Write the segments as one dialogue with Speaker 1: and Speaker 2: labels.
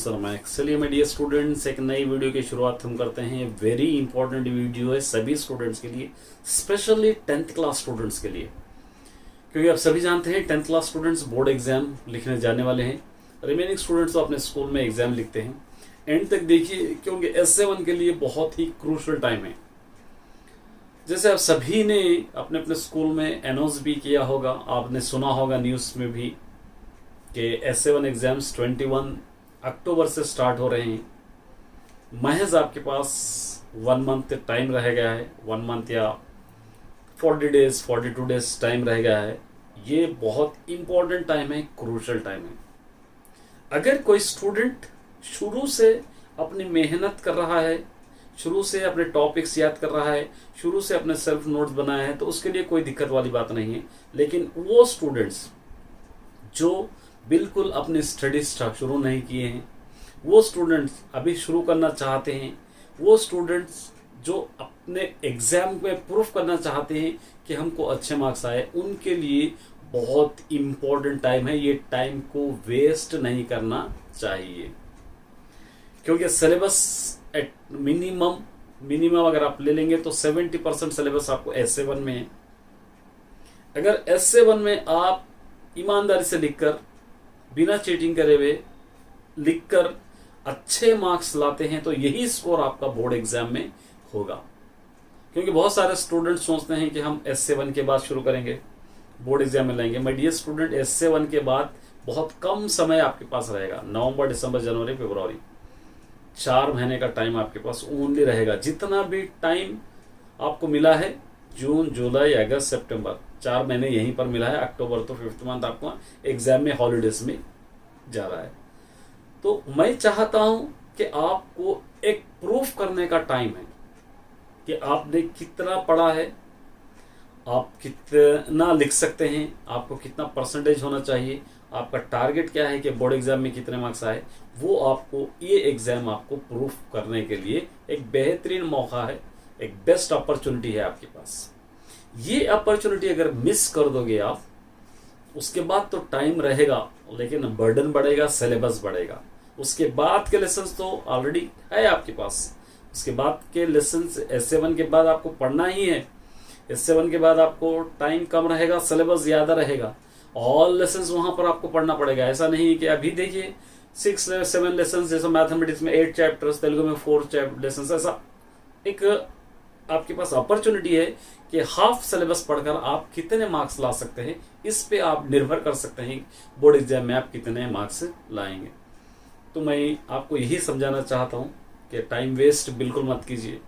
Speaker 1: सरमाइक। चलिए मेरे dear students, एक नई वीडियो की शुरुआत हम करते हैं। वेरी इंपॉर्टेंट वीडियो है सभी स्टूडेंट्स के लिए, स्पेशली 10th क्लास स्टूडेंट्स के लिए, क्योंकि आप सभी जानते हैं 10th class students board exam लिखने जाने वाले हैं। रिमेनिंग स्टूडेंट्स तो अपने स्कूल में एग्जाम लिखते हैं। एंड तक देखिए, क्योंकि S7 के लिए बहुत ही क्रूशल टाइम है। जैसे आप सभी ने अपने अपने स्कूल में अनाउंस भी किया होगा, आपने सुना होगा न्यूज़ में भी कि S7 एग्जाम्स 21 अक्टूबर से स्टार्ट हो रहे हैं। महज आपके पास 1 मंथ टाइम रह गया है, 1 मंथ या 40 डेज 42 डेज टाइम रह गया है। ये बहुत इंपॉर्टेंट टाइम है, क्रूशल टाइम है। अगर कोई स्टूडेंट शुरू से अपनी मेहनत कर रहा है, शुरू से अपने टॉपिक्स याद कर रहा है, शुरू से अपने सेल्फ नोट्स बनाए हैं, तो उसके लिए कोई दिक्कत वाली बात नहीं है। लेकिन वो स्टूडेंट्स जो बिल्कुल अपनी स्टडीज शुरू नहीं किए हैं, वो स्टूडेंट्स अभी शुरू करना चाहते हैं, वो स्टूडेंट्स जो अपने एग्जाम में प्रूफ करना चाहते हैं कि हमको अच्छे मार्क्स आए, उनके लिए बहुत इम्पोर्टेंट टाइम है। ये टाइम को वेस्ट नहीं करना चाहिए, क्योंकि सिलेबस एट मिनिमम अगर आप ले लेंगे तो 70% सिलेबस आपको S7 में है। अगर S7 में आप ईमानदारी से लिखकर, बिना चीटिंग करे हुए लिखकर अच्छे मार्क्स लाते हैं, तो यही स्कोर आपका बोर्ड एग्जाम में होगा। क्योंकि बहुत सारे स्टूडेंट सोचते हैं कि हम S7 के बाद शुरू करेंगे, बोर्ड एग्जाम में लाएंगे। माय डियर स्टूडेंट, S7 के बाद बहुत कम समय आपके पास रहेगा। नवंबर, दिसंबर, जनवरी, फरवरी, 4 महीने का टाइम आपके पास ओनली रहेगा। जितना भी टाइम आपको मिला है, जून, जुलाई, अगस्त, सितंबर, 4 महीने यहीं पर मिला है। अक्टूबर तो 5th मंथ आपको एग्जाम में, हॉलीडेज में जा रहा है। तो मैं चाहता हूं कि आपको एक प्रूफ करने का टाइम है कि आपने कितना पढ़ा है, आप कितना लिख सकते हैं, आपको कितना परसेंटेज होना चाहिए, आपका टारगेट क्या है कि बोर्ड एग्जाम में कितने मार्क्स आए। वो आपको, ये एग्जाम आपको प्रूफ करने के लिए एक बेहतरीन मौका है, एक बेस्ट अपॉर्चुनिटी है आपके पास। ये अपॉर्चुनिटी अगर मिस कर दोगे आप, उसके बाद तो टाइम रहेगा, लेकिन बर्डन बढ़ेगा, सिलेबस बढ़ेगा। उसके बाद के लेसन्स तो ऑलरेडी है आपके पास। उसके बाद के लेसन्स S7 के बाद आपको पढ़ना ही है। S7 के बाद आपको टाइम कम रहेगा, सिलेबस ज्यादा रहेगा, ऑल लेसन्स वहां पर आपको पढ़ना पड़ेगा। ऐसा नहीं है कि अभी देखिए 6-7 लेसन्स, जैसे मैथमेटिक्स में 8 चैप्टर्स, तेलुगु में 4 लेसन्स, ऐसा एक आपके पास अपॉर्चुनिटी है कि हाफ सिलेबस पढ़कर आप कितने मार्क्स ला सकते हैं। इस पे आप निर्भर कर सकते हैं बोर्ड एग्जाम में आप कितने मार्क्स लाएंगे। तो मैं आपको यही समझाना चाहता हूं कि टाइम वेस्ट बिल्कुल मत कीजिए।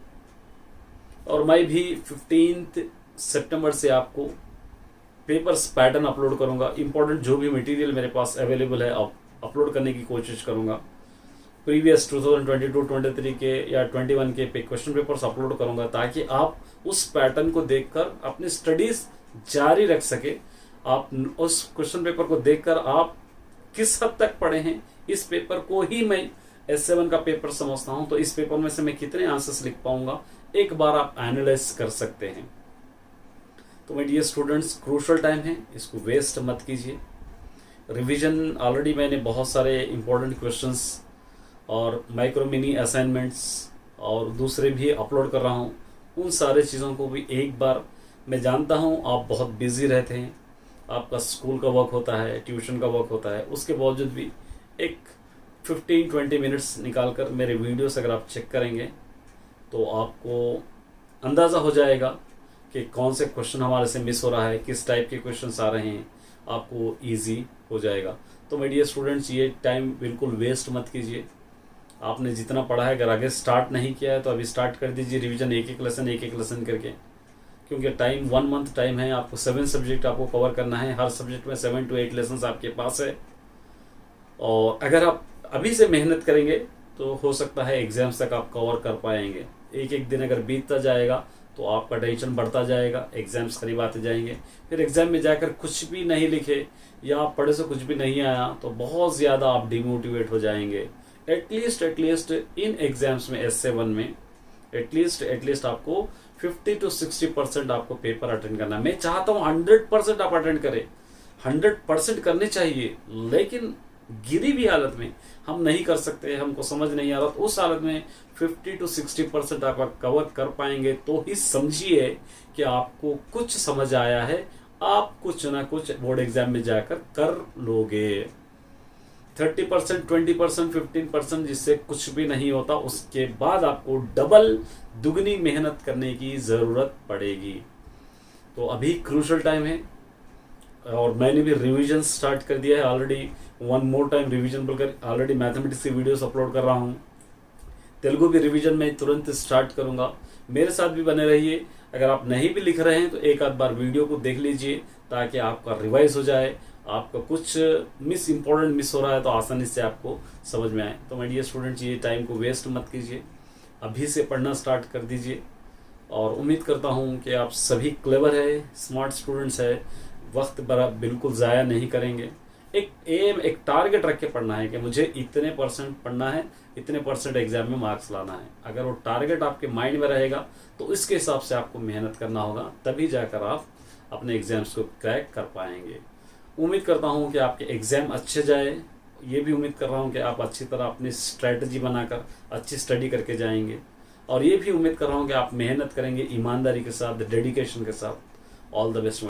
Speaker 1: और मैं भी 15 सितंबर से आपको पेपर्स पैटर्न अपलोड करूंगा। इंपॉर्टेंट जो भी मटेरियल मेरे पास अवेलेबल है अपलोड करने की कोशिश करूंगा। प्रीवियस 2022-23 के या 21 के क्वेश्चन पेपर्स अपलोड करूंगा, ताकि आप उस पैटर्न को देखकर अपनी स्टडीज जारी रख सके। आप उस क्वेश्चन पेपर को देखकर आप किस हद तक पढ़े हैं, इस पेपर को ही मैं S7 का पेपर समझता हूं, तो इस पेपर में से मैं कितने आंसर्स लिख पाऊंगा, एक बार आप एनालाइज कर सकते हैं। तो मेरे डियर स्टूडेंट्स, क्रूशल टाइम है, इसको वेस्ट मत कीजिए। रिवीजन ऑलरेडी मैंने बहुत सारे इंपॉर्टेंट क्वेश्चंस और माइक्रो मिनी असाइनमेंट्स और दूसरे भी अपलोड कर रहा हूं। उन सारे चीज़ों को भी एक बार, मैं जानता हूं आप बहुत बिजी रहते हैं, आपका स्कूल का वर्क होता है, ट्यूशन का वर्क होता है, उसके बावजूद भी एक 15-20 मिनट्स निकालकर मेरे वीडियोस अगर आप चेक करेंगे तो आपको अंदाज़ा हो जाएगा कि कौन से क्वेश्चन हमारे से मिस हो रहा है, किस टाइप के क्वेश्चंस आ रहे हैं, आपको इजी हो जाएगा। तो मेरे डियर स्टूडेंट्स, ये टाइम बिल्कुल वेस्ट मत कीजिए। आपने जितना पढ़ा है, अगर आगे स्टार्ट नहीं किया है तो अभी स्टार्ट कर दीजिए रिवीजन, एक एक लेसन करके। क्योंकि टाइम 1 मंथ टाइम है, आपको 7 सब्जेक्ट आपको कवर करना है। हर सब्जेक्ट में 7 to 8 लेसन आपके पास है। और अगर आप अभी से मेहनत करेंगे तो हो सकता है एग्जाम्स तक आप कवर कर पाएंगे। एक एक दिन अगर बीतता जाएगा तो आपका टेंशन बढ़ता जाएगा, एग्जाम्स करीब आते जाएंगे। फिर एग्जाम में जाकर कुछ भी नहीं लिखे या आप पढ़े से कुछ भी नहीं आया तो बहुत ज़्यादा आप डिमोटिवेट हो जाएंगे। एटलीस्ट इन एग्जाम्स में S7 में एटलीस्ट आपको 50 to 60% आपको पेपर अटेंड करना है। मैं चाहता हूँ 100% आप अटेंड करें, 100% करने चाहिए, लेकिन गिरी भी हालत में हम नहीं कर सकते, हमको समझ नहीं आ रहा, तो उस हालत में 50 to 60% आप कवर कर पाएंगे तो ही समझिए कि आपको कुछ समझ आया है, आप कुछ ना कुछ बोर्ड एग्जाम में जाकर कर लोगे। 30%, 20%, 15% जिससे कुछ भी नहीं होता, उसके बाद आपको डबल दुगनी मेहनत करने की ज़रूरत पड़ेगी। तो अभी क्रूशल टाइम है और मैंने भी रिवीजन स्टार्ट कर दिया है already. One more time revision बोलकर ऑलरेडी मैथमेटिक्स की वीडियोस अपलोड कर रहा हूँ। तेलुगु भी रिवीजन में तुरंत स्टार्ट करूँगा, मेरे साथ भी बने रहिए। अगर आप नहीं भी लिख रहे हैं तो एक आध बार वीडियो को देख लीजिए ताकि आपका रिवाइज हो जाए, आपका कुछ इम्पोर्टेंट मिस हो रहा है तो आसानी से आपको समझ में आए। तो माय डियर स्टूडेंट्स, ये टाइम को वेस्ट मत कीजिए, अभी से पढ़ना स्टार्ट कर दीजिए। और उम्मीद करता हूँ कि आप सभी क्लेवर है, स्मार्ट स्टूडेंट्स है, वक्त बिल्कुल ज़ाया नहीं करेंगे। एक एम, एक टारगेट रख के पढ़ना है कि मुझे इतने % पढ़ना है, इतने % एग्जाम में मार्क्स लाना है। अगर वो टारगेट आपके माइंड में रहेगा तो इसके हिसाब से आपको मेहनत करना होगा, तभी जाकर आप अपने एग्जाम्स को क्रैक कर पाएंगे। उम्मीद करता हूँ कि आपके एग्जाम अच्छे जाए, ये भी उम्मीद कर रहा हूँ कि आप अच्छी तरह अपनी स्ट्रैटेजी बनाकर अच्छी स्टडी करके जाएंगे, और ये भी उम्मीद कर रहा हूँ कि आप मेहनत करेंगे ईमानदारी के साथ, डेडिकेशन के साथ। All the best.